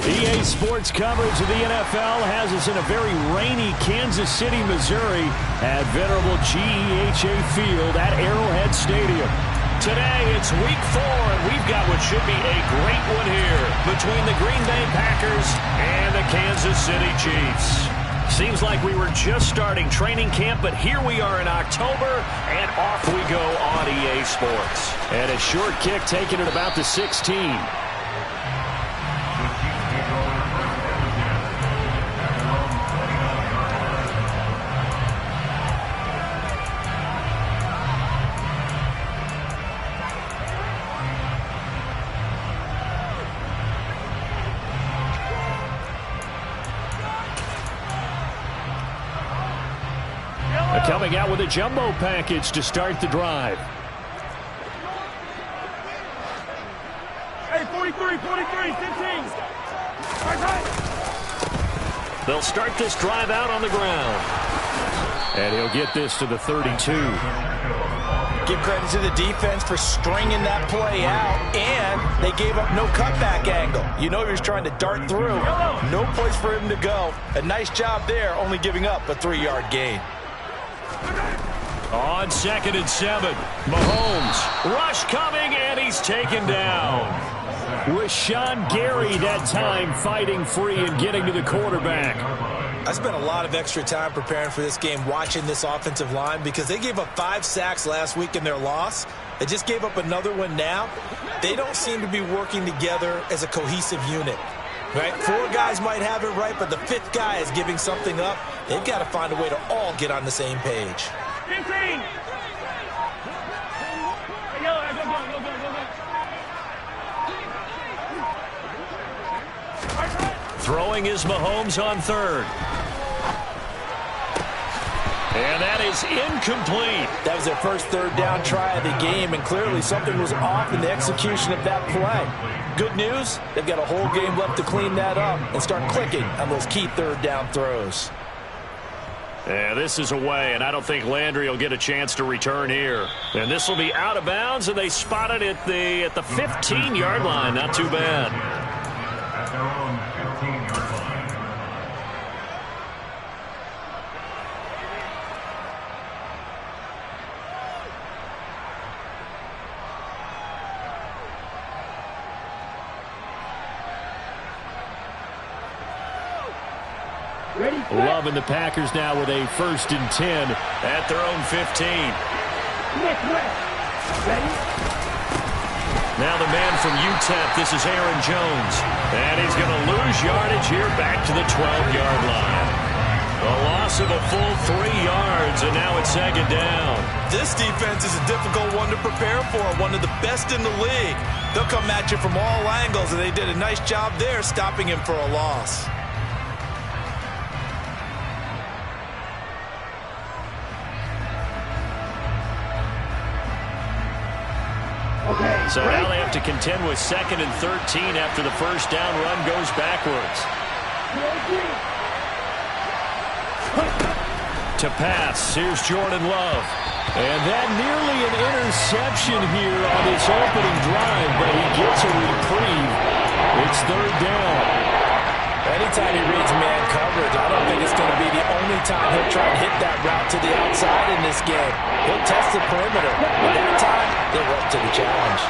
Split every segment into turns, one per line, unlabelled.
EA Sports coverage of the NFL has us in a very rainy Kansas City, Missouri at venerable GEHA Field at Arrowhead Stadium.
Today, it's week 4, and we've got what should be a great one here between the Green Bay Packers and the Kansas City Chiefs. Seems like we were just starting training camp, but here we are in October, and off we go on EA Sports.
And a short kick taken at about the 16. Coming out with a jumbo package to start the drive.
Hey, 43, 15. Right.
They'll start this drive out on the ground.
And he'll get this to the 32.
Give credit to the defense for stringing that play out, and they gave up no cutback angle. You know he was trying to dart through. No place for him to go. A nice job there, only giving up a 3-yard gain.
On 2nd and 7, Mahomes.
Rush coming, and he's taken down.
With Sean Gary that time fighting free and getting to the quarterback.
I spent a lot of extra time preparing for this game watching this offensive line because they gave up 5 sacks last week in their loss. They just gave up another one now. They don't seem to be working together as a cohesive unit. Right? 4 guys might have it right, but the 5th guy is giving something up. They've got to find a way to all get on the same page.
15. Go.
Throwing is Mahomes on 3rd. And that is incomplete.
That was their first 3rd down try of the game, and clearly something was off in the execution of that play. Good news, they've got a whole game left to clean that up and start clicking on those key 3rd down throws.
Yeah, this is away, and I don't think Landry will get a chance to return here. And this will be out of bounds, and they spot it at the 15-yard line. Not too bad.
At their own 15-yard line.
Loving the Packers now with a 1st and 10
at their own 15. Now the man from UTEP, this is Aaron Jones. And he's going to lose yardage here back to the 12-yard line. A loss of a full 3 yards, and now it's 2nd down.
This defense is a difficult one to prepare for, one of the best in the league. They'll come at you from all angles, and they did a nice job there stopping him for a loss.
So now they have to contend with 2nd and 13 after the first down run goes backwards. To pass, here's Jordan Love.
And that nearly an interception here on his opening drive, but he gets a reprieve. It's 3rd down.
Anytime he reads man coverage, I don't think it's going to be the only time he'll try and hit that route to the outside in this game. He'll test the perimeter, but that time, they're up to the challenge.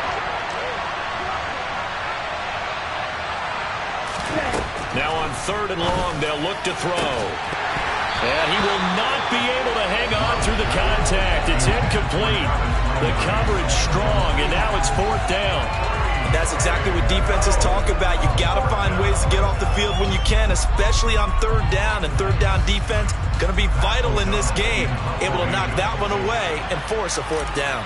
Now on 3rd and long, they'll look to throw. And he will not be able to hang on through the contact. It's incomplete. The coverage strong, and now it's 4th down.
That's exactly what defenses talk about. You got to find ways to get off the field when you can, especially on 3rd down. And 3rd down defense going to be vital in this game. Able to knock that one away and force a 4th down.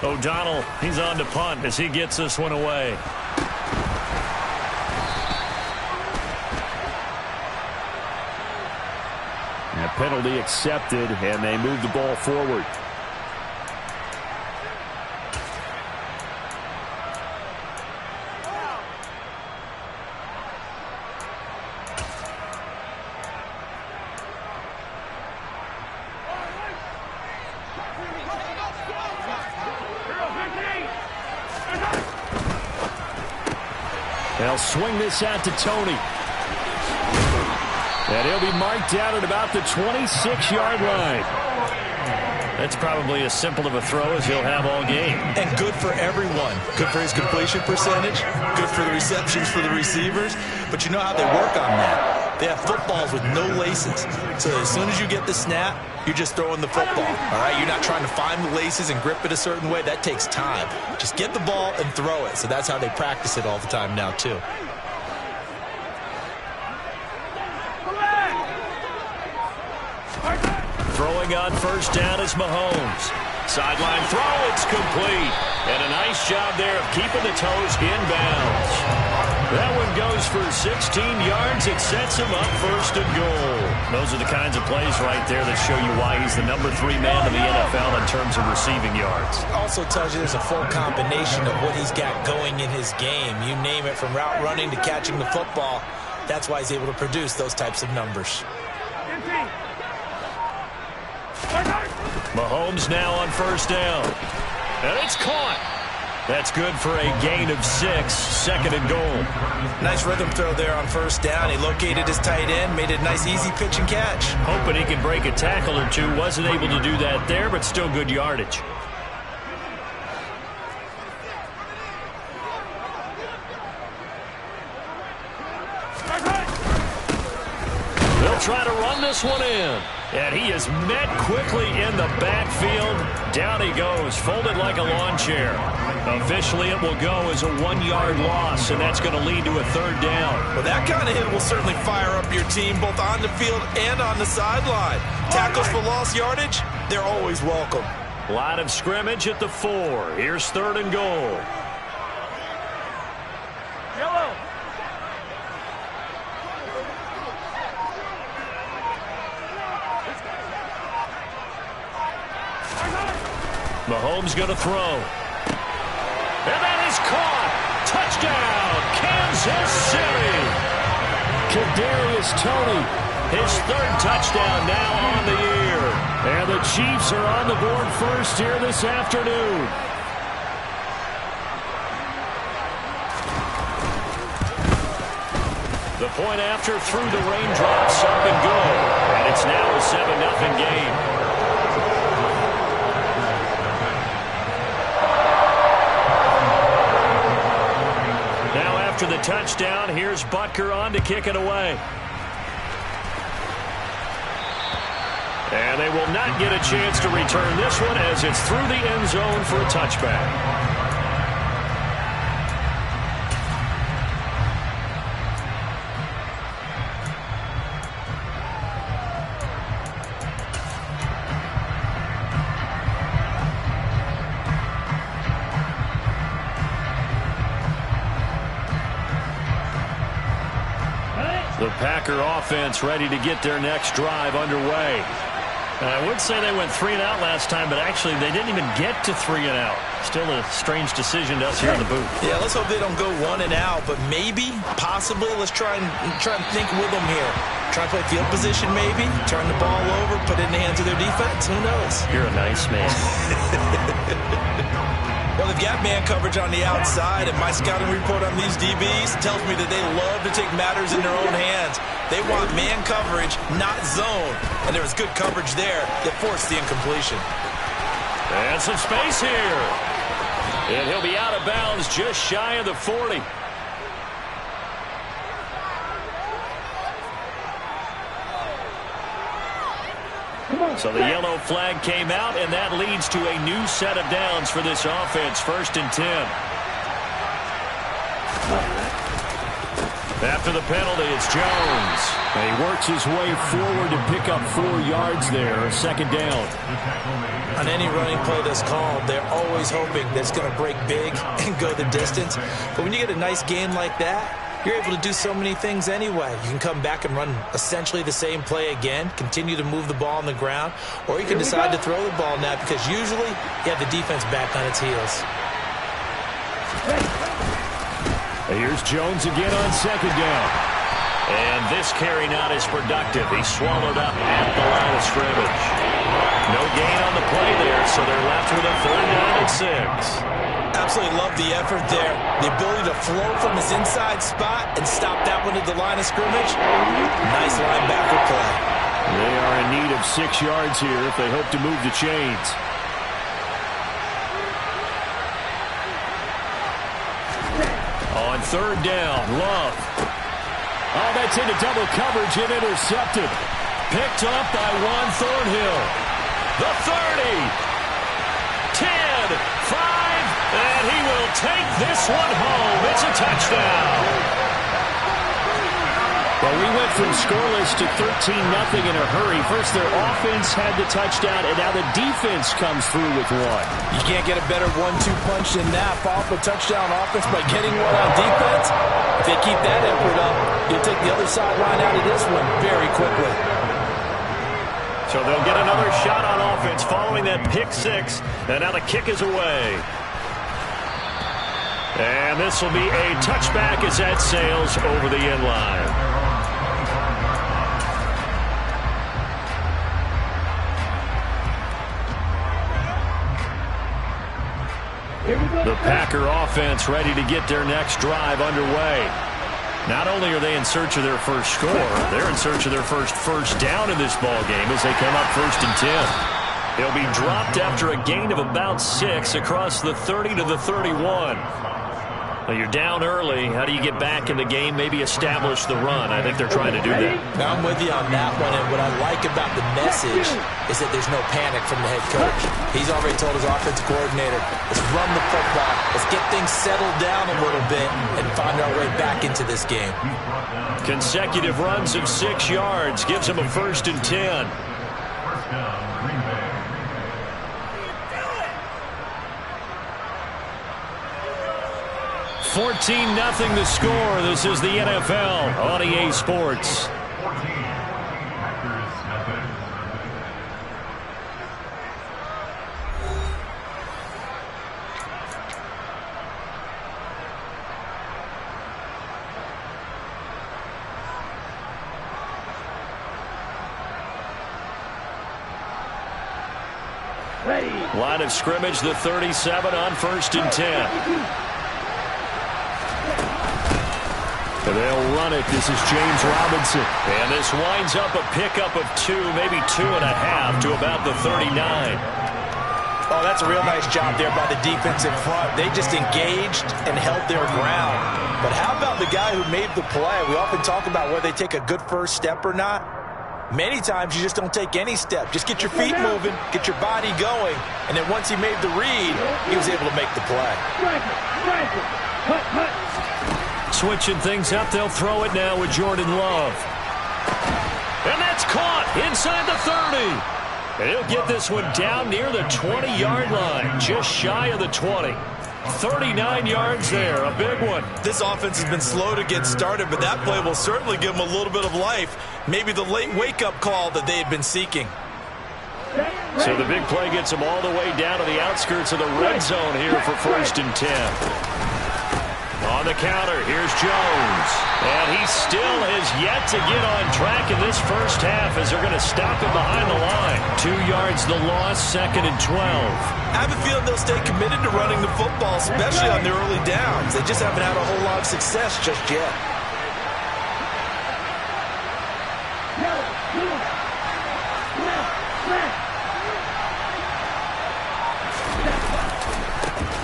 O'Donnell, he's on to punt as he gets this one away.
A penalty accepted, and they move the ball forward. They'll swing this out to Tony. And he'll be marked down at about the 26-yard line.
That's probably as simple of a throw as he'll have all game.
And good for everyone. Good for his completion percentage. Good for the receptions for the receivers. But you know how they work on that. They have footballs with no laces. So as soon as you get the snap, you're just throwing the football. All right? You're not trying to find the laces and grip it a certain way. That takes time. Just get the ball and throw it. So that's how they practice it all the time now, too.
Throwing on first down is Mahomes. Sideline throw, it's complete. And a nice job there of keeping the toes inbounds. That one goes for 16 yards. It sets him up first and goal. Those are the kinds of plays right there that show you why he's the #3 man in the NFL in terms of receiving yards.
Also tells you there's a full combination of what he's got going in his game. You name it, from route running to catching the football. That's why he's able to produce those types of numbers.
Mahomes now on first down. And it's caught. That's good for a gain of 6, second and goal.
Nice rhythm throw there on first down. He located his tight end, made it a nice easy pitch and catch.
Hoping he can break a tackle or two. Wasn't able to do that there, but still good yardage. They'll try to run this one in. And he is met quickly in the backfield. Down he goes, folded like a lawn chair. Officially, it will go as a 1-yard loss, and that's going to lead to a third down.
Well, that kind of hit will certainly fire up your team, both on the field and on the sideline. Tackles for lost yardage, they're always welcome.
Line of scrimmage at the 4. Here's third and goal.
Yellow.
Mahomes going to throw. And that is caught. Touchdown, Kansas City.
Kadarius Toney,
His third touchdown now on the year.
and the Chiefs are on the board first here this afternoon.
The point after through the raindrops, up and good. And it's now a 7-0 game. Now after the touchdown, here's Butker on to kick it away. And they will not get a chance to return this one as it's through the end zone for a touchback. The Packer offense ready to get their next drive underway. And I would say they went 3 and out last time, but actually they didn't even get to 3 and out. Still a strange decision to us here in the booth.
Yeah, let's hope they don't go 1 and out, but maybe, possibly, let's try and think with them here. Try and play field position maybe, turn the ball over, put it in the hands of their defense. Who knows?
You're a nice man.
Well, they've got man coverage on the outside, and my scouting report on these DBs tells me that they love to take matters in their own hands. They want man coverage, not zone. And there was good coverage there that forced the incompletion.
And some space here. And he'll be out of bounds just shy of the 40. So the yellow flag came out, and that leads to a new set of downs for this offense. 1st and 10. After the penalty, it's Jones.
And he works his way forward to pick up 4 yards there. 2nd down.
On any running play that's called, they're always hoping that it's going to break big and go the distance. But when you get a nice gain like that, you're able to do so many things anyway. You can come back and run essentially the same play again, continue to move the ball on the ground, or you can decide to throw the ball now because usually you have the defense back on its heels.
Here's Jones again on 2nd down.
And this carry not as productive. He's swallowed up at the line of scrimmage. No gain on the play there, so they're left with a 3rd down and 6.
Absolutely love the effort there. The ability to flow from his inside spot and stop that one at the line of scrimmage. Nice linebacker play.
They are in need of 6 yards here if they hope to move the chains. On 3rd down, Love. Oh, that's into double coverage and intercepted. Picked up by Juan Thornhill. The 30. 10. 5. And he will take this one home. It's a touchdown. Well, we went from scoreless to 13-0 in a hurry. First, their offense had the touchdown, and now the defense comes through with one.
You can't get a better 1-2 punch than that. Follow up a touchdown offense by getting one on defense. If they keep that effort up, you'll take the other sideline out of this one very quickly.
So they'll get another shot on offense following that pick 6, and now the kick is away. And this will be a touchback as that sails over the end line. The Packer offense ready to get their next drive underway. Not only are they in search of their first score, they're in search of their first down in this ball game as they come up 1st and 10. They'll be dropped after a gain of about 6 across the 30 to the 31. Well, you're down early. How do you get back in the game, maybe establish the run? I think they're trying to do that.
Now, I'm with you on that one, and what I like about the message is that there's no panic from the head coach. He's already told his offensive coordinator, let's run the football, let's get things settled down a little bit and find our way back into this game.
Consecutive runs of 6 yards gives him a 1st and 10. 14-0 the score. This is the NFL on EA Sports. Line of scrimmage, the 37 on 1st and 10. They'll run it. This is James Robinson. And this winds up a pickup of 2, maybe 2.5 to about the 39.
Oh, that's a real nice job there by the defense in front. They just engaged and held their ground. But how about the guy who made the play? We often talk about whether they take a good first step or not. Many times you just don't take any step. Just get your feet moving, get your body going, and then once he made the read, he was able to make the play.
Switching things up, they'll throw it now with Jordan Love. And that's caught inside the 30. And he'll get this one down near the 20-yard line, just shy of the 20. 39 yards there, a big one.
This offense has been slow to get started, but that play will certainly give them a little bit of life. Maybe the late wake-up call that they had been seeking.
So the big play gets them all the way down to the outskirts of the red zone here for 1st and 10. On the counter, here's Jones. And he still has yet to get on track in this first half as they're going to stop him behind the line. 2 yards the loss, 2nd and 12.
I have a feeling they'll stay committed to running the football, especially on their early downs. They just haven't had a whole lot of success just yet.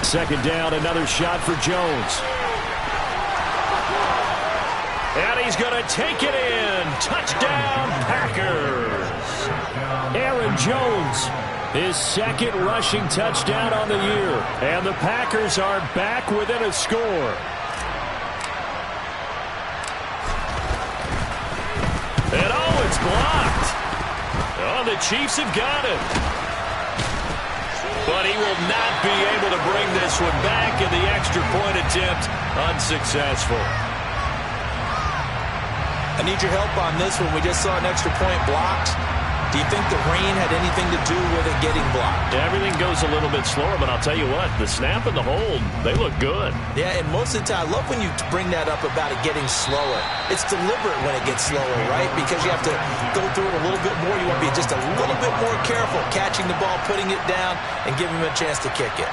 Second down, another shot for Jones. And he's going to take it in. Touchdown, Packers. Aaron Jones, his 2nd rushing touchdown on the year. And the Packers are back within a score. And oh, it's blocked. Oh, the Chiefs have got it. But he will not be able to bring this one back, and the extra point attempt unsuccessful.
I need your help on this one. We just saw an extra point blocked. Do you think the rain had anything to do with it getting blocked?
Everything goes a little bit slower, but I'll tell you what, the snap and the hold, they look good.
Yeah, and most of the time, I love when you bring that up about it getting slower. It's deliberate when it gets slower, right? Because you have to go through it a little bit more. You want to be just a little bit more careful catching the ball, putting it down, and giving him a chance to kick it.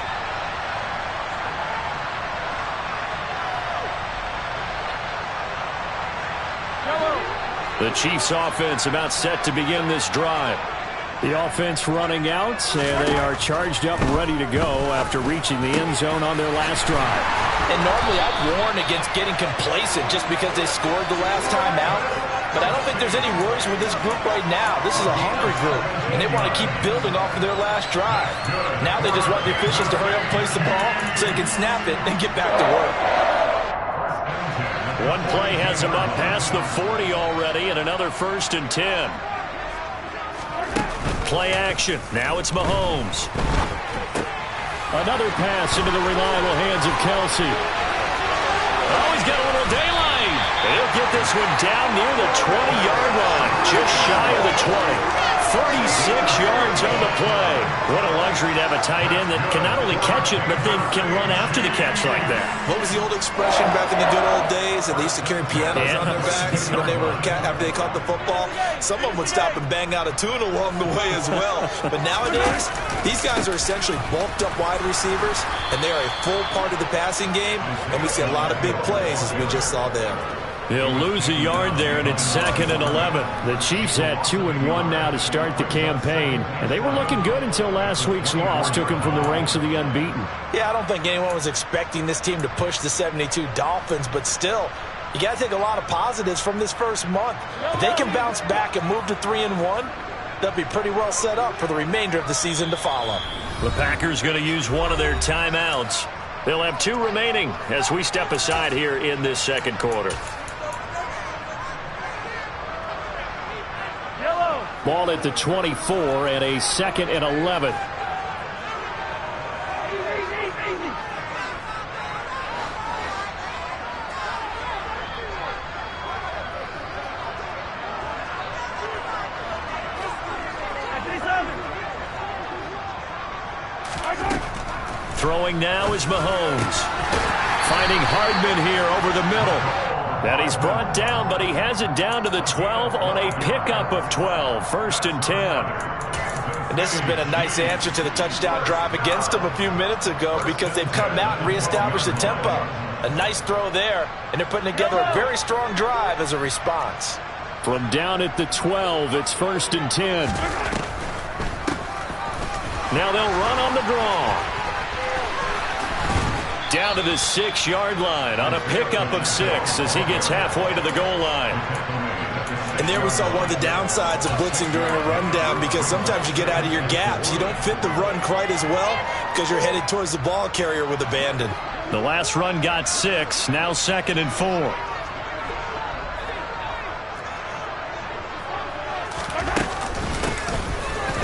The Chiefs offense about set to begin this drive.
The offense running out, and they are charged up, ready to go after reaching the end zone on their last drive.
And normally I'd warn against getting complacent just because they scored the last time out. But I don't think there's any worries with this group right now. This is a hungry group, and they want to keep building off of their last drive. Now they just want the officials to hurry up and place the ball so they can snap it and get back to work.
One play has him up past the 40 already, and another 1st and 10. Play action. Now it's Mahomes.
Another pass into the reliable hands of Kelsey.
Oh, he's got a little daylight. He'll get this one down near the 20-yard line, just shy of the 20. 36 yards on the play. What a luxury to have a tight end that can not only catch it, but then can run after the catch like that.
What was the old expression back in the good old days? That they used to carry pianos on their backs when they were after they caught the football. Someone would stop and bang out a tune along the way as well. But nowadays, these guys are essentially bulked up wide receivers, and they are a full part of the passing game, and we see a lot of big plays as we just saw there.
He'll lose a yard there, and it's 2nd and 11. The Chiefs had 2-1 now to start the campaign, and they were looking good until last week's loss took them from the ranks of the unbeaten.
Yeah, I don't think anyone was expecting this team to push the 72 Dolphins, but still, you got to take a lot of positives from this first month. If they can bounce back and move to 3-1, they'll be pretty well set up for the remainder of the season to follow.
The Packers going to use one of their timeouts. They'll have 2 remaining as we step aside here in this second quarter.
Ball at the 24 and a 2nd and 11.
Throwing now is Mahomes. Finding Hardman here over the middle. That he's brought down, but he has it down to the 12 on a pickup of 12. 1st and 10.
And this has been a nice answer to the touchdown drive against them a few minutes ago because they've come out and reestablished the tempo. A nice throw there, and they're putting together a very strong drive as a response.
From down at the 12, it's 1st and 10.
Now they'll run on the draw. Down to the 6-yard line on a pickup of 6 as he gets halfway to the goal line.
And there we saw one of the downsides of blitzing during a rundown because sometimes you get out of your gaps. You don't fit the run quite as well because you're headed towards the ball carrier with abandon.
The last run got 6, now 2nd and 4.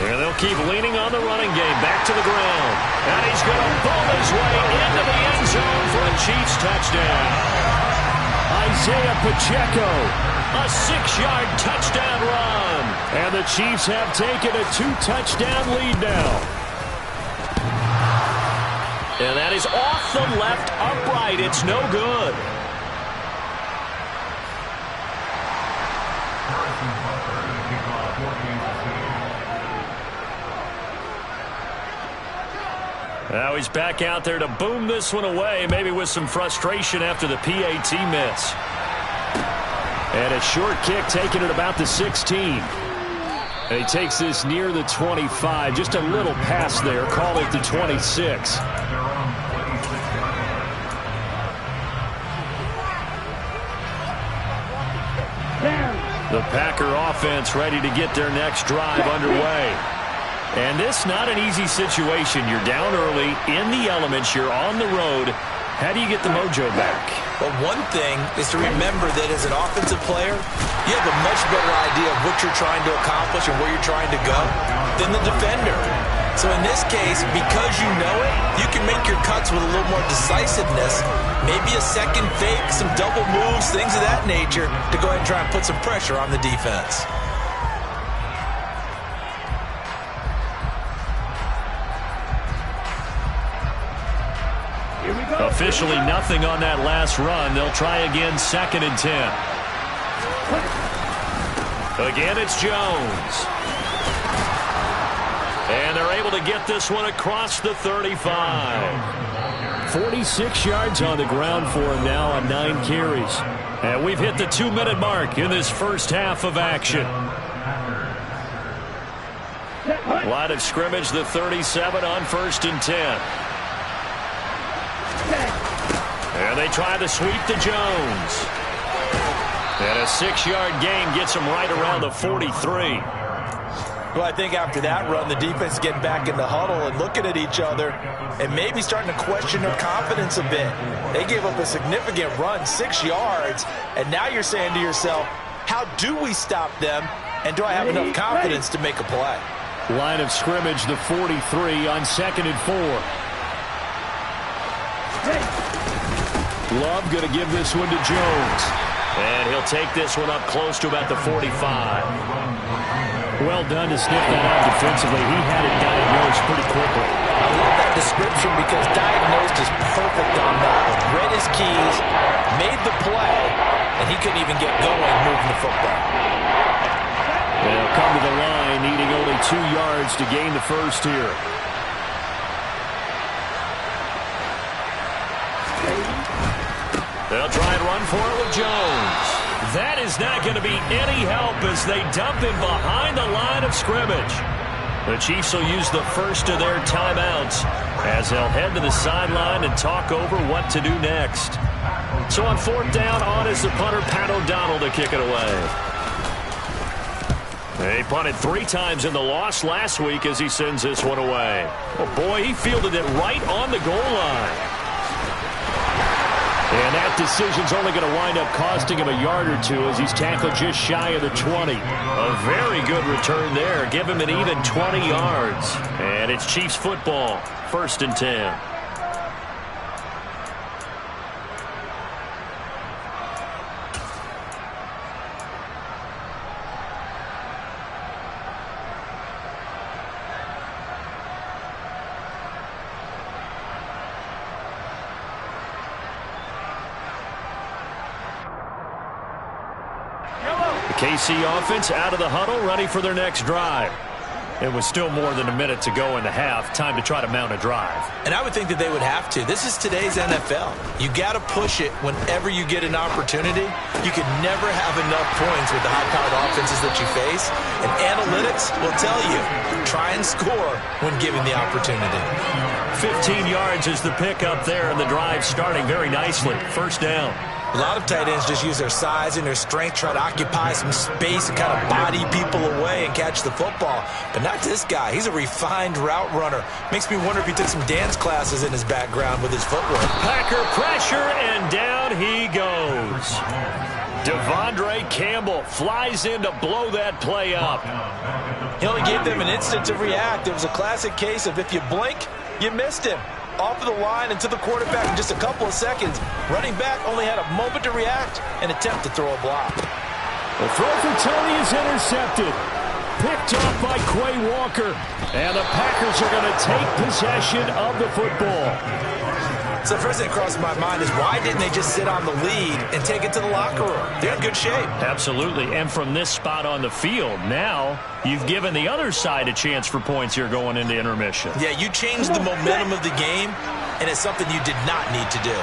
And they'll keep leaning on the running game. Back to the ground. And he's going to pull his way into the end zone for a Chiefs touchdown.
Isaiah Pacheco.
A 6-yard touchdown run.
And the Chiefs have taken a 2-touchdown lead now.
And that is off the left upright. It's no good. Now he's back out there to boom this one away, maybe with some frustration after the PAT miss.
And a short kick taken at about the 16. And he takes this near the 25. Just a little pass there. Call it the 26.
The Packer offense ready to get their next drive underway. And this not an easy situation. You're down early, in the elements, you're on the road. How do you get the mojo back?
Well, one thing is to remember that as an offensive player, you have a much better idea of what you're trying to accomplish and where you're trying to go than the defender. So in this case, because you know it, you can make your cuts with a little more decisiveness. Maybe a second fake, some double moves, things of that nature to go ahead and try and put some pressure on the defense.
Officially nothing on that last run. They'll try again, 2nd and 10. Again, it's Jones. And they're able to get this one across the 35.
46 yards on the ground for him now on 9 carries. And we've hit the 2-minute mark in this first half of action. Line of scrimmage, the 37 on 1st and 10. And they try to sweep to Jones. And a 6-yard gain gets him right around the 43.
Well, I think after that run, the defense getting back in the huddle and looking at each other and maybe starting to question their confidence a bit. They gave up a significant run, 6 yards, and now you're saying to yourself, how do we stop them, and do I have enough confidence to make a play?
Line of scrimmage, the 43 on 2nd and 4. Love going to give this one to Jones.
And he'll take this one up close to about the 45.
Well done to sniff that out defensively. He had it diagnosed pretty quickly.
I love that description because diagnosed is perfect on that. Read his keys, made the play, and he couldn't even get going moving the football.
They'll come to the line, needing only 2 yards to gain the first here.
They'll try and run for it with Jones.
That is not going to be any help as they dump him behind the line of scrimmage. The Chiefs will use the first of their timeouts as they'll head to the sideline and talk over what to do next. So on 4th down, on is the punter, Pat O'Donnell, to kick it away. They punted 3 times in the loss last week as he sends this one away. Oh boy, he fielded it right on the goal line. And that decision's only going to wind up costing him a yard or 2 as he's tackled just shy of the 20.
A very good return there. Give him an even 20 yards.
And it's Chiefs football, 1st and 10. KC offense out of the huddle, ready for their next drive. It was still more than a minute to go in the half. Time to try to mount a drive.
And I would think that they would have to. This is today's NFL. You got to push it whenever you get an opportunity. You could never have enough points with the high-powered offenses that you face. And analytics will tell you, try and score when given the opportunity.
15 yards is the pickup there, and the drive starting very nicely. 1st down.
A lot of tight ends just use their size and their strength, try to occupy some space and kind of body people away and catch the football. But not this guy. He's a refined route runner. Makes me wonder if he took some dance classes in his background with his footwork.
Packer pressure, and down he goes. Devondre Campbell flies in to blow that play up.
He only gave them an instant to react. It was a classic case of if you blink, you missed him. Off of the line and to the quarterback in just a couple of seconds. Running back only had a moment to react and attempt to throw a block.
The throw for Tony is intercepted. Picked off by Quay Walker. And the Packers are going to take possession of the football.
So the first thing that crossed my mind is why didn't they just sit on the lead and take it to the locker room? They're in good shape.
Absolutely. And from this spot on the field, now you've given the other side a chance for points here going into intermission.
Yeah, you changed the momentum of the game, and it's something you did not need to do.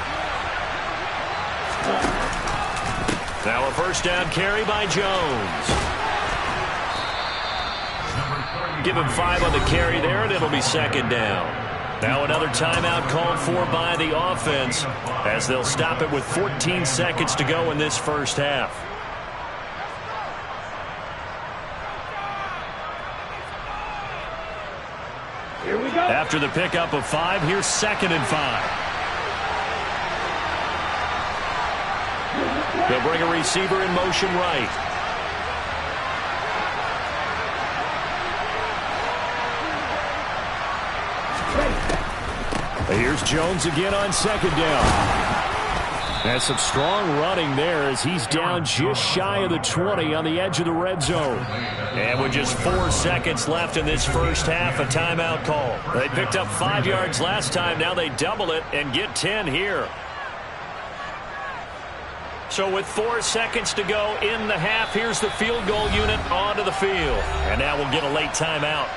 Now a 1st down carry by Jones. Give him 5 on the carry there, and it'll be 2nd down. Now another timeout called for by the offense as they'll stop it with 14 seconds to go in this first half.
Here we go.
After the pickup of 5, here's 2nd and 5. They'll bring a receiver in motion right. Here's Jones again on 2nd down. That's some strong running there as he's down just shy of the 20 on the edge of the red zone. And with just 4 seconds left in this first half, a timeout call. They picked up 5 yards last time. Now they double it and get 10 here. So with 4 seconds to go in the half, here's the field goal unit onto the field. And now we'll get a late timeout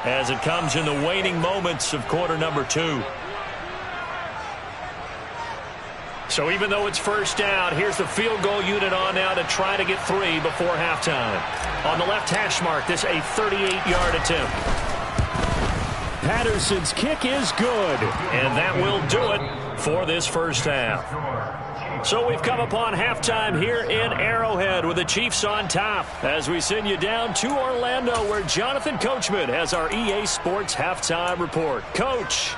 as it comes in the waning moments of quarter number 2.
So even though it's first down, here's the field goal unit on now to try to get 3 before halftime. On the left hash mark, this a 38-yard attempt.
Patterson's kick is good.
And that will do it for this first half. So we've come upon halftime here in Arrowhead with the Chiefs on top as we send you down to Orlando where Jonathan Coachman has our EA Sports halftime report. Coach.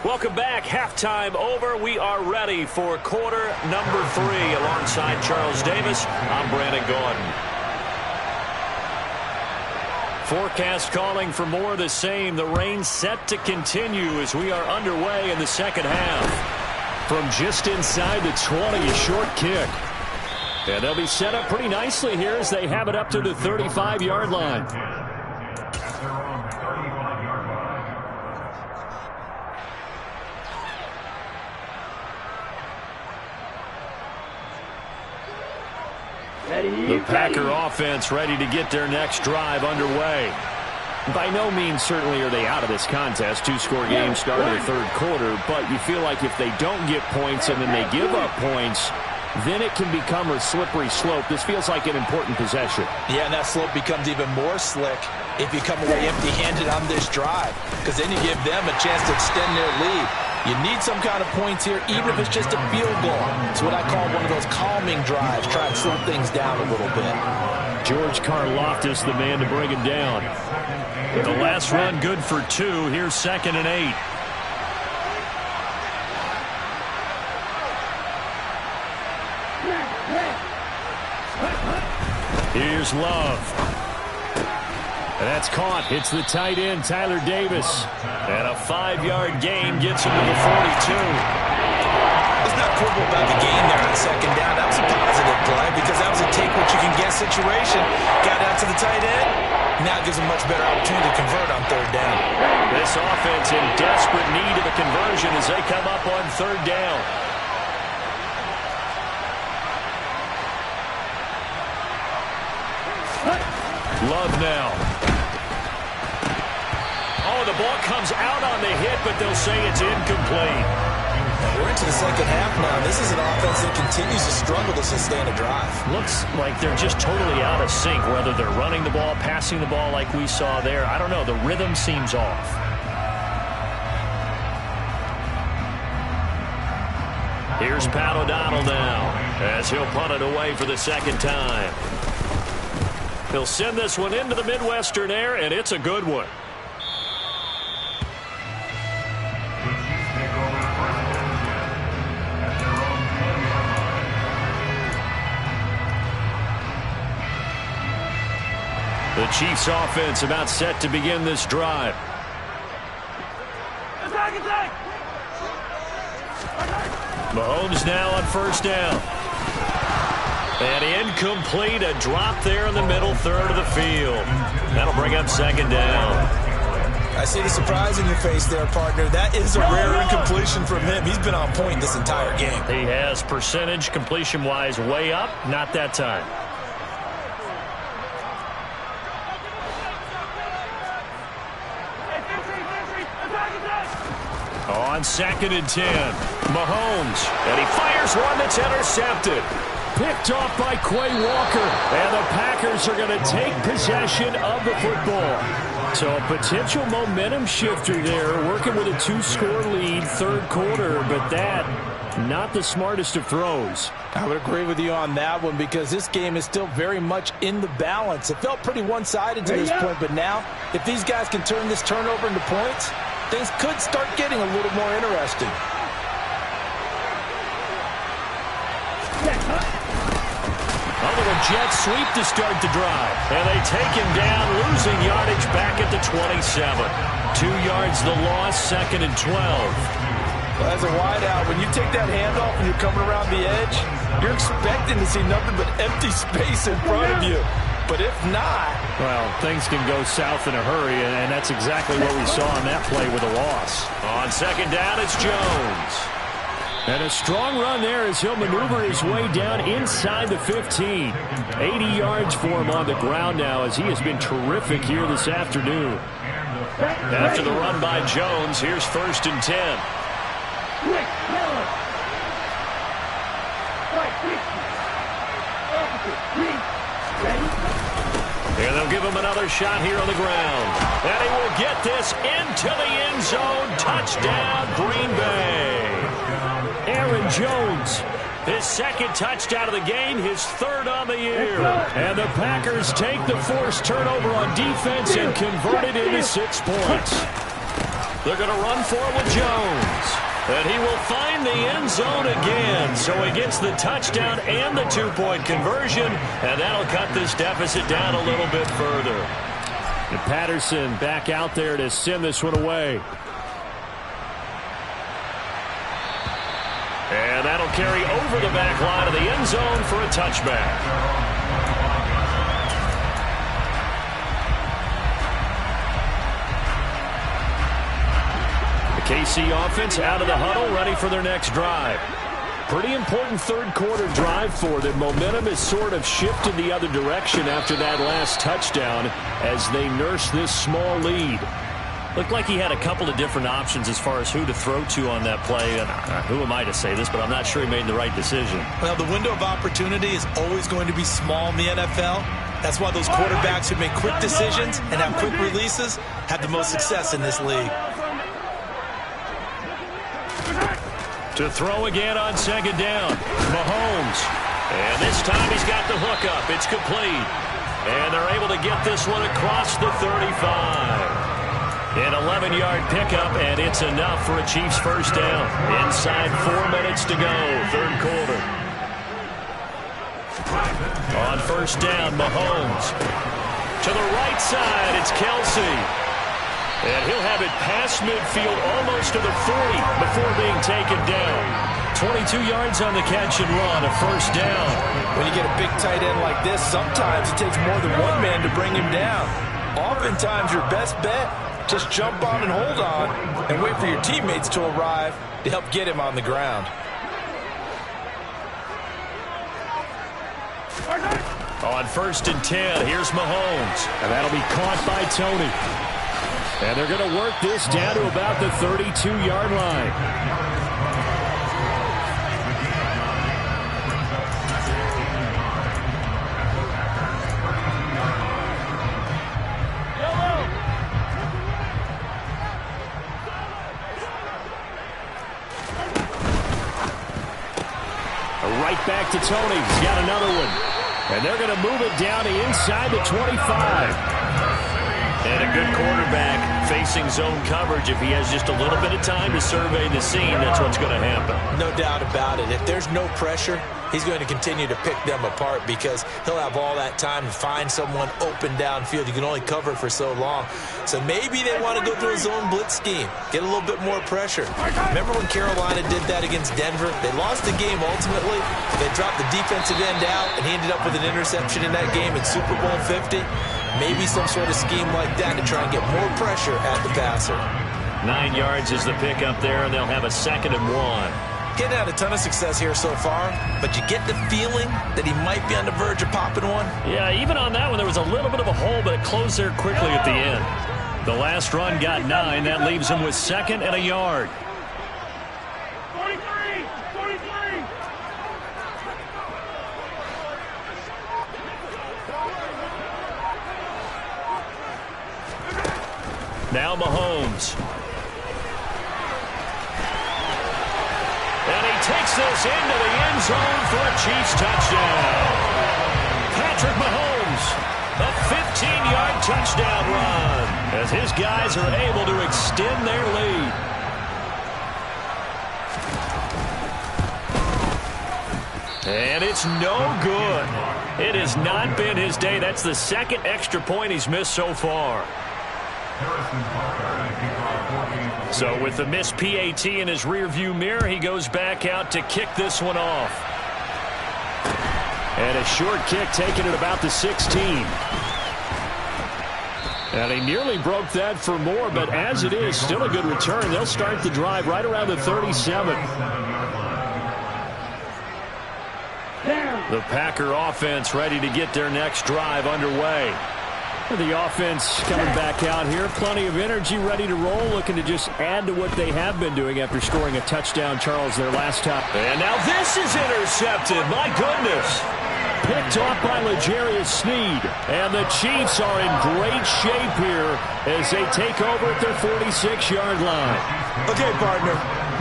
Welcome back. Halftime over. We are ready for quarter number 3 alongside Charles Davis. I'm Brandon Gordon. Forecast calling for more of the same. The rain set to continue as we are underway in the second half. From just inside the 20, a short kick. And they'll be set up pretty nicely here as they have it up to the 35-yard line.
The Packer offense ready to get their next drive underway. By no means certainly are they out of this contest. 2-score game start of the third quarter, but you feel like if they don't get points and then they give up points, then it can become a slippery slope. This feels like an important possession.
Yeah, and that slope becomes even more slick if you come away empty-handed on this drive, because then you give them a chance to extend their lead. You need some kind of points here, even if it's just a field goal. It's what I call one of those calming drives. Try and slow things down a little bit.
George Karlaftis, the man to bring him down.
The last run good for 2. Here's 2nd and 8.
Here's Love. And that's caught. Hits the tight end, Tyler Davis.
And a 5-yard gain gets him to the 42.
There's not quibble about the gain there on 2nd down. That was a positive play because that was a take-what-you-can-get situation. Got out to the tight end. Now gives him much better opportunity to convert on 3rd down.
This offense in desperate need of a conversion as they come up on 3rd down.
Love now.
Oh, the ball comes out on the hit, but they'll say it's incomplete.
We're into the second half now. This is an offense that continues to struggle to sustain a drive.
Looks like they're just totally out of sync, whether they're running the ball, passing the ball like we saw there. I don't know. The rhythm seems off. Here's Pat O'Donnell now as he'll punt it away for the second time. He'll send this one into the Midwestern air, and it's a good one. The Chiefs offense about set to begin this drive.
Attack!
Mahomes now on 1st down. And incomplete, a drop there in the middle third of the field. That'll bring up 2nd down.
I see the surprise in your face there, partner. That is a rare incompletion from him. He's been on point this entire game.
He has percentage completion-wise way up, not that time. On 2nd and 10, Mahomes, and he fires one that's intercepted.
Picked off by Quay Walker. And the Packers are going to take possession of the football. So a potential momentum shifter there, working with a 2-score lead, third quarter, but that, not the smartest of throws.
I would agree with you on that one because this game is still very much in the balance. It felt pretty one-sided to this point, but now, if these guys can turn this turnover into points, things could start getting a little more interesting.
A little jet sweep to start the drive. And they take him down, losing yardage back at the 27. 2 yards the loss, 2nd and 12.
Well, as a wideout, when you take that handoff and you're coming around the edge, you're expecting to see nothing but empty space in front of you. But if not...
Well, things can go south in a hurry, and that's exactly what we saw on that play with a loss.
On 2nd down, it's Jones.
And a strong run there as he'll maneuver his way down inside the 15. 80 yards for him on the ground now as he has been terrific here this afternoon.
After the run by Jones, here's 1st and 10. They'll give him another shot here on the ground. And he will get this into the end zone. Touchdown, Green Bay. Aaron Jones, his second touchdown of the game, his third on the year. And the Packers take the forced turnover on defense and convert it into 6 points. They're going to run for it with Jones. And he will find the end zone again. So he gets the touchdown and the 2-point conversion. And that'll cut this deficit down a little bit further.
And Patterson back out there to send this one away.
And that'll carry over the back line of the end zone for a touchback. KC offense out of the huddle, ready for their next drive. Pretty important third-quarter drive for them. Momentum has sort of shifted the other direction after that last touchdown as they nurse this small lead. Looked like he had a couple of different options as far as who to throw to on that play. And who am I to say this, but I'm not sure he made the right decision.
Well, the window of opportunity is always going to be small in the NFL. That's why those quarterbacks who make quick decisions and have quick releases have the most success in this league.
To throw again on second down, Mahomes. And this time he's got the hook up. It's complete. And they're able to get this one across the 35. An 11-yard pickup, and it's enough for a Chiefs first down. Inside 4 minutes to go, third quarter. On first down, Mahomes. To the right side, it's Kelsey. And he'll have it past midfield almost to the 40 before being taken down. 22 yards on the catch and run, a first down.
When you get a big tight end like this, sometimes it takes more than one man to bring him down. Oftentimes your best bet, just jump on and hold on and wait for your teammates to arrive to help get him on the ground.
On first and 10, here's Mahomes.
And that'll be caught by Tony. And they're going to work this down to about the 32-yard line. Right back to Tony. He's got another one. And they're going to move it down to inside the 25.
And a good quarterback facing zone coverage. If he has just a little bit of time to survey the scene, that's what's going to happen.
No doubt about it. If there's no pressure, he's going to continue to pick them apart because he'll have all that time to find someone open downfield. You can only cover it for so long. So maybe they want to go to a zone blitz scheme, get a little bit more pressure. Remember when Carolina did that against Denver? They lost the game ultimately. They dropped the defensive end out, and he ended up with an interception in that game in Super Bowl 50. Maybe some sort of scheme like that to try and get more pressure at the passer.
9 yards is the pickup there, and they'll have a 2nd and 1.
Getting out a ton of success here so far, but you get the feeling that he might be on the verge of popping one.
Yeah, even on that one, there was a little bit of a hole, but it closed there quickly at the end. The last run got 9. That leaves him with 2nd and a yard.
43!
Now Mahomes. And he takes this into the end zone for a Chiefs touchdown. Patrick Mahomes, a 15-yard touchdown run as his guys are able to extend their lead. And it's no good. It has not been his day. That's the 2nd extra point he's missed so far. So with the missed PAT in his rearview mirror, he goes back out to kick this one off.
And a short kick taken at about the 16. And he nearly broke that for more, but as it is, still a good return. They'll start the drive right around the 37. The Packer offense ready to get their next drive underway. The offense coming back out here. Plenty of energy, ready to roll, looking to just add to what they have been doing after scoring a touchdown, Charles, their last time.
And now this is intercepted. My goodness.
Picked off by L'Jarius Sneed. And the Chiefs are in great shape here as they take over at their 46-yard line.
Okay, partner,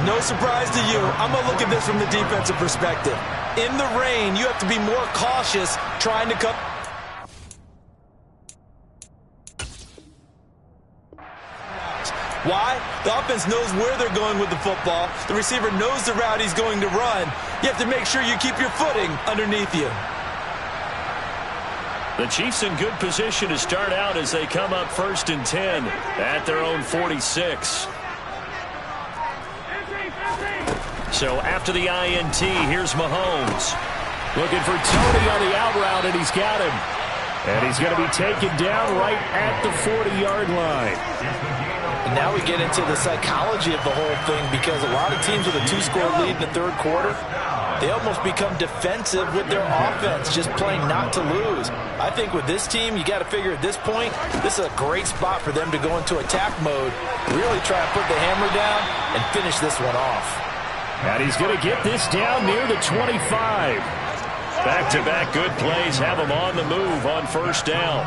no surprise to you. I'm going to look at this from the defensive perspective. In the rain, you have to be more cautious trying to come. Why? The offense knows where they're going with the football. The receiver knows the route he's going to run. You have to make sure you keep your footing underneath you.
The Chiefs in good position to start out as they come up 1st and 10 at their own 46. So after the INT, here's Mahomes.
Looking for Tony on the out route, and he's got him. And he's going to be taken down right at the 40-yard line.
And now we get into the psychology of the whole thing, because a lot of teams with a 2-score lead in the third quarter, they almost become defensive with their offense, just playing not to lose. I think with this team, you got to figure at this point, this is a great spot for them to go into attack mode, really try and put the hammer down and finish this one off.
And he's going to get this down near the 25.
Back-to-back good plays have him on the move on 1st down.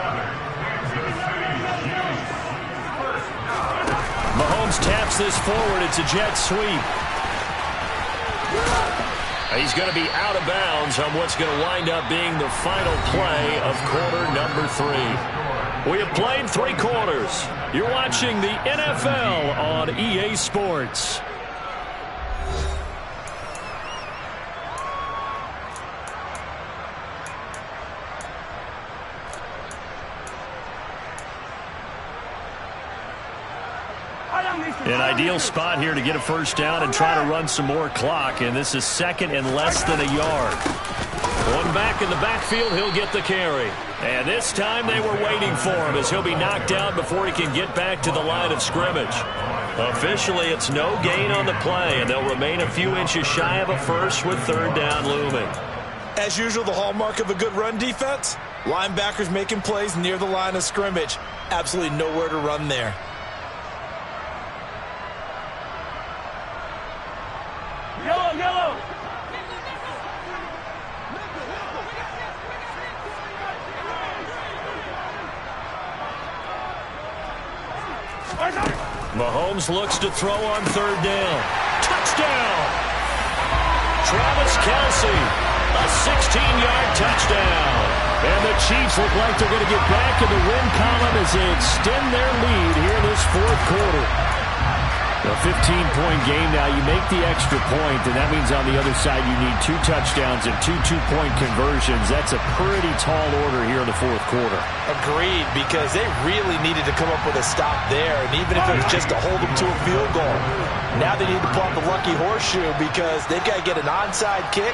Mahomes taps this forward. It's a jet sweep. He's going to be out of bounds on what's going to wind up being the final play of quarter number 3. We have played 3 quarters. You're watching the NFL on EA Sports. An ideal spot here to get a 1st down and try to run some more clock, and this is 2nd and less than a yard. One back in the backfield, he'll get the carry. And this time they were waiting for him as he'll be knocked down before he can get back to the line of scrimmage. Officially, it's no gain on the play, and they'll remain a few inches shy of a first with 3rd down looming.
As usual, the hallmark of a good run defense, linebackers making plays near the line of scrimmage. Absolutely nowhere to run there.
Yellow.
Mahomes looks to throw on 3rd down. Touchdown! Travis Kelce, a 16-yard touchdown.
And the Chiefs look like they're going to get back in the win column as they extend their lead here in this 4th quarter. A 15-point game now. You make the extra point, and that means on the other side you need 2 touchdowns and 2 two-point conversions. That's a pretty tall order here in the 4th quarter.
Agreed, because they really needed to come up with a stop there, and even if it was just to hold them to a field goal. Now they need to pull out the lucky horseshoe because they've got to get an onside kick.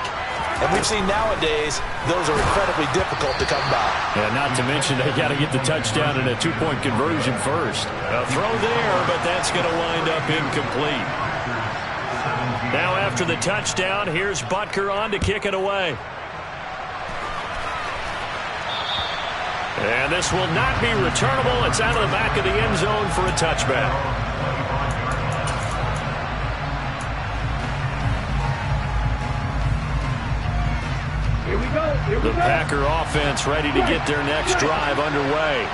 And we've seen nowadays, those are incredibly difficult to come by.
Yeah, not to mention they got to get the touchdown and a 2-point conversion first.
A throw there, but that's going to wind up incomplete. Now after the touchdown, here's Butker on to kick it away. And this will not be returnable. It's out of the back of the end zone for a touchback. The Packer offense ready to get their next drive underway.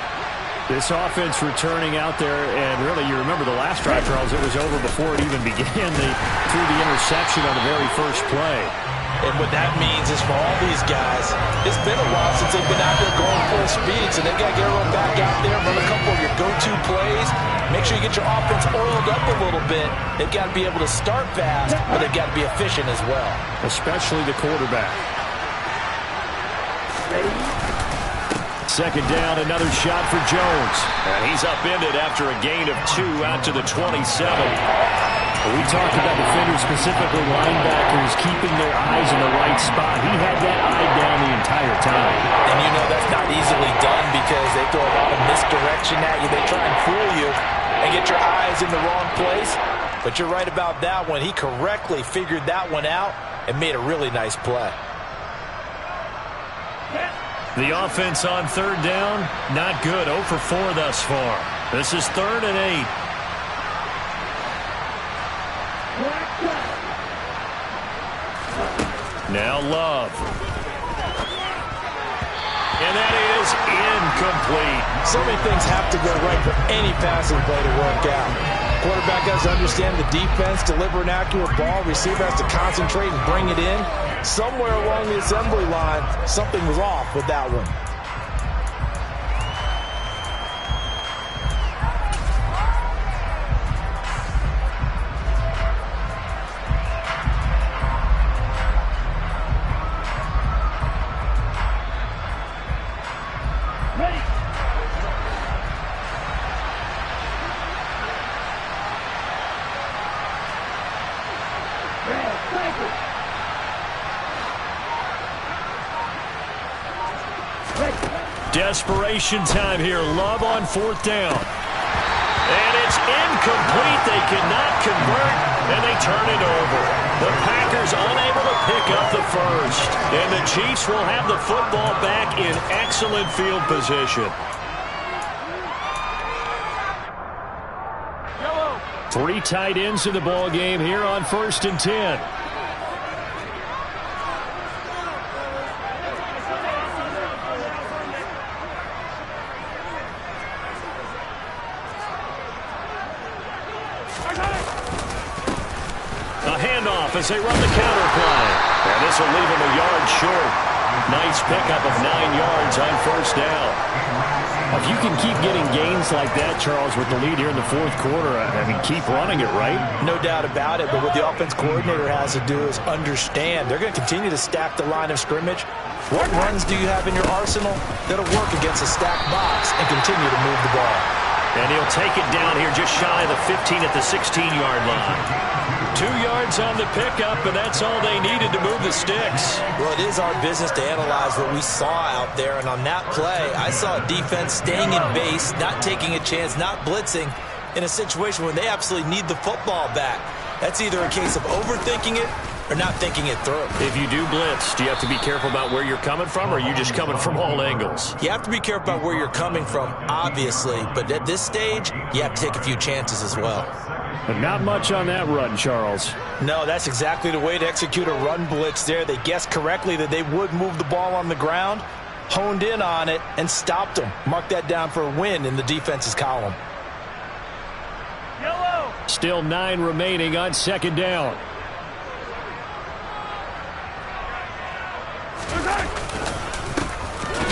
This offense returning out there, and really you remember the last drive, Charles, it was over before it even began. They threw the interception on the very first play.
And what that means is for all these guys, it's been a while since they've been out there going full speed, so they've got to get everyone back out there, run a couple of your go-to plays, make sure you get your offense oiled up a little bit. They've got to be able to start fast, but they've got to be efficient as well.
Especially the quarterback. 2nd down, another shot for Jones.
And he's upended after a gain of 2 out to the 27.
We talked about defenders, specifically linebackers, keeping their eyes in the right spot. He had that eye down the entire time.
And you know that's not easily done because they throw a lot of misdirection at you. They try and fool you and get your eyes in the wrong place. But you're right about that one. He correctly figured that one out and made a really nice play.
The offense on 3rd down, not good. 0 for 4 thus far. This is 3rd and 8. Now Love. incomplete.
So many things have to go right for any passing play to work out. Quarterback has to understand the defense, deliver an accurate ball. Receiver has to concentrate and bring it in. Somewhere along the assembly line, something was off with that one.
Desperation time here. Love on fourth down. And it's incomplete. They cannot convert, and they turn it over. The Packers unable to pick up the first. And the Chiefs will have the football back in excellent field position. Three tight ends in the ball game here on 1st and 10. A handoff as they run the counter play. And this will leave him a yard short. Nice pickup of 9 yards on 1st down.
If you can keep getting gains like that, Charles, with the lead here in the 4th quarter, I mean, keep running it, right?
No doubt about it, but what the offense coordinator has to do is understand. They're going to continue to stack the line of scrimmage. What runs do you have in your arsenal that'll work against a stacked box and continue to move the ball?
And he'll take it down here just shy of the 15 at the 16-yard line. 2 yards on the pickup, and that's all they needed to move the sticks.
Well, it is our business to analyze what we saw out there, and on that play, I saw a defense staying in base, not taking a chance, not blitzing in a situation where they absolutely need the football back. That's either a case of overthinking it or not thinking it through.
If you do blitz, do you have to be careful about where you're coming from, or are you just coming from all angles?
You have to be careful about where you're coming from, obviously, but at this stage, you have to take a few chances as well.
But not much on that run, Charles.
No, that's exactly the way to execute a run blitz there. They guessed correctly that they would move the ball on the ground, honed in on it, and stopped them. Mark that down for a win in the defense's column.
Yellow.
Still 9 remaining on 2nd down.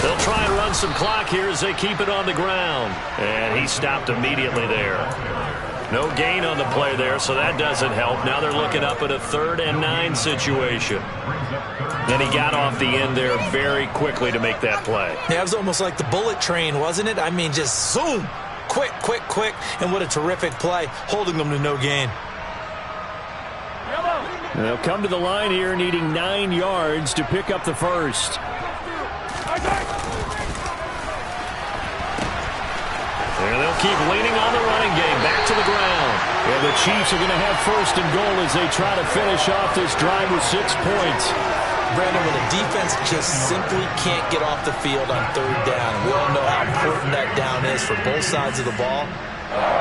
They'll try and run some clock here as they keep it on the ground. And he stopped immediately there. No gain on the play there, so that doesn't help. Now they're looking up at a 3rd and 9 situation. Then he got off the end there very quickly to make that play.
Yeah, it was almost like the bullet train, wasn't it? I mean, just zoom. Quick, quick, quick. And what a terrific play, holding them to no gain.
They'll come to the line here needing 9 yards to pick up the first.
And they'll keep leaning on the running game. Back to the ground.
And the Chiefs are going to have 1st and goal as they try to finish off this drive with 6 points.
Brandon, when a defense just simply can't get off the field on 3rd down, we all know how important that down is for both sides of the ball.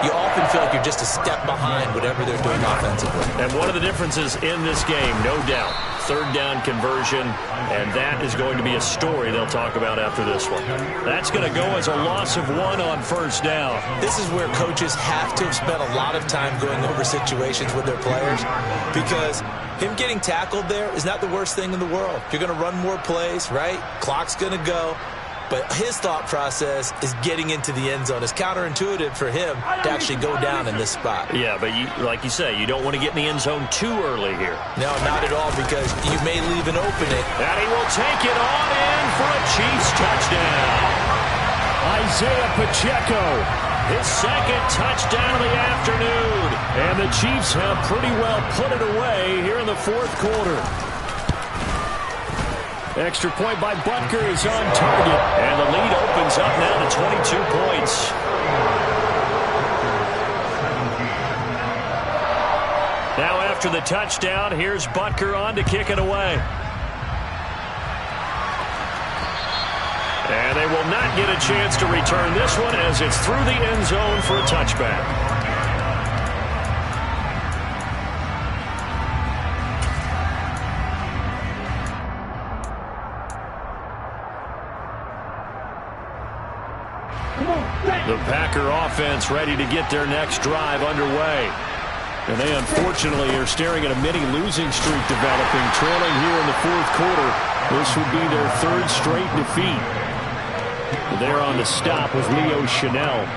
You often feel like you're just a step behind whatever they're doing offensively.
And one of the differences in this game, no doubt, 3rd down conversion, and that is going to be a story they'll talk about after this one. That's going to go as a loss of 1 on 1st down.
This is where coaches have to have spent a lot of time going over situations with their players, because him getting tackled there is not the worst thing in the world. You're going to run more plays, right? Clock's going to go. But his thought process is getting into the end zone. It's counterintuitive for him to actually go down in this spot.
Yeah, but like you say, you don't want to get in the end zone too early here.
No, not at all, because you may leave an opening.
And he will take it on in for a Chiefs touchdown.
Isaiah Pacheco.
His 2nd touchdown of the afternoon.
And the Chiefs have pretty well put it away here in the 4th quarter. Extra point by Butker is on target.
And the lead opens up now to 22 points. Now after the touchdown, here's Butker on to kick it away. And they will not get a chance to return this one as it's through the end zone for a touchback.
The Packer offense ready to get their next drive underway. And they unfortunately are staring at a mini losing streak developing, trailing here in the fourth quarter. This would be their third straight defeat. They're on the stop with Leo Chanel.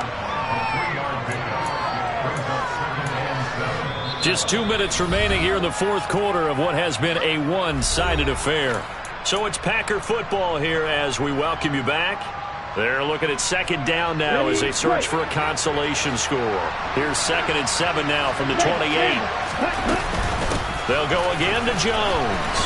Just 2 minutes remaining here in the fourth quarter of what has been a one-sided affair. So it's Packer football here as we welcome you back. They're looking at second down now as they search for a consolation score. Here's 2nd and 7 now from the 28. They'll go again to Jones.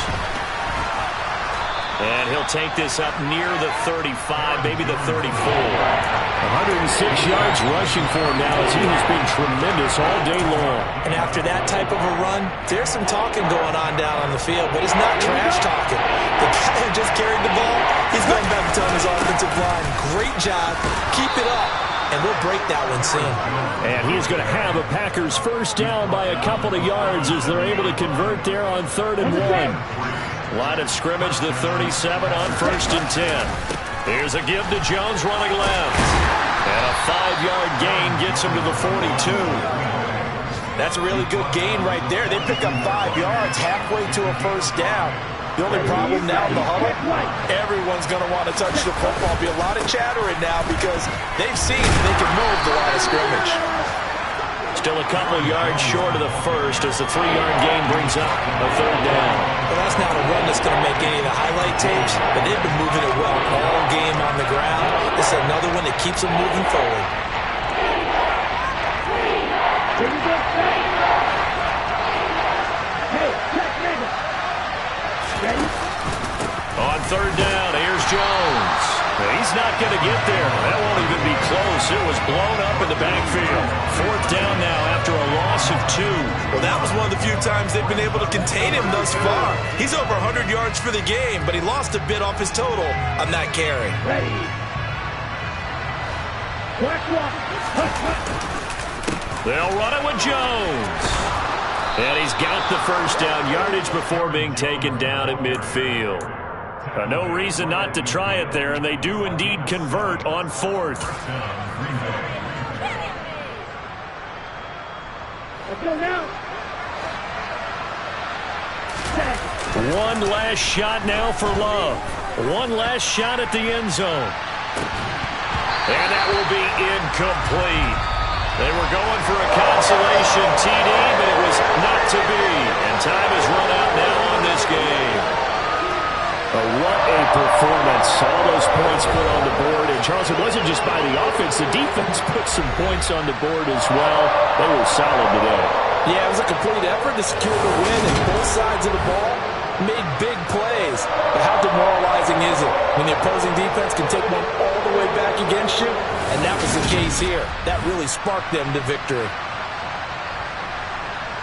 And he'll take this up near the 35, maybe the 34. 106 yards rushing for him now as he has been tremendous all day long.
And after that type of a run, there's some talking going on down on the field, but it's not trash talking. The guy who just carried the ball, he's going back to tell his offensive line, great job, keep it up, and we'll break that one soon.
And he's going to have a Packers first down by a couple of yards as they're able to convert there on 3rd and 1. Line of scrimmage, the 37 on 1st and 10. Here's a give to Jones running left. And a 5-yard gain gets him to the 42.
That's a really good gain right there. They pick up 5 yards halfway to a first down. The only problem now in the huddle, everyone's going to want to touch the football. Be a lot of chattering now because they've seen they can move the line of scrimmage.
Still a couple yards short of the first as the 3-yard gain brings up a 3rd down.
Well, that's not a run that's going to make any of the highlight tapes, but they've been moving it well all game on the ground. This is another one that keeps them moving forward.
On 3rd down, here's Jones. He's not going to get there. That won't even be close. It was blown up in the backfield. 4th down now after a loss of 2.
Well, that was one of the few times they've been able to contain him thus far. He's over 100 yards for the game, but he lost a bit off his total on that carry.
They'll run it with Jones. And he's got the first down yardage before being taken down at midfield. No reason not to try it there, and they do indeed convert on 4th. One last shot now for Love. One last shot at the end zone. And that will be incomplete. They were going for a consolation TD, but it was not to be. And time has run out now on this game. What a performance. All those points put on the board. And, Charles, it wasn't just by the offense. The defense put some points on the board as well. They were solid today.
Yeah, it was a complete effort to secure the win, and both sides of the ball made big plays. But how demoralizing is it when the opposing defense can take one all the way back against you? And that was the case here. That really sparked them to victory.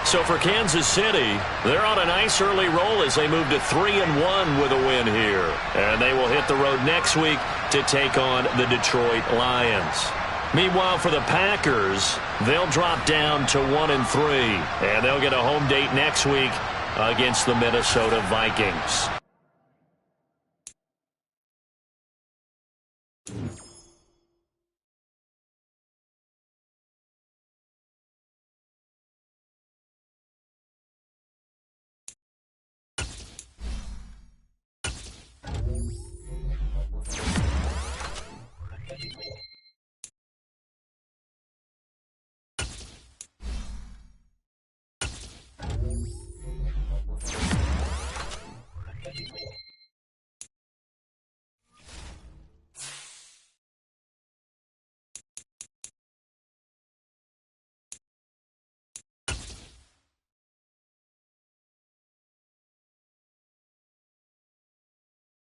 So for Kansas City, they're on a nice early roll as they move to 3-1 with a win here. And they will hit the road next week to take on the Detroit Lions. Meanwhile, for the Packers, they'll drop down to 1-3. And they'll get a home date next week against the Minnesota Vikings.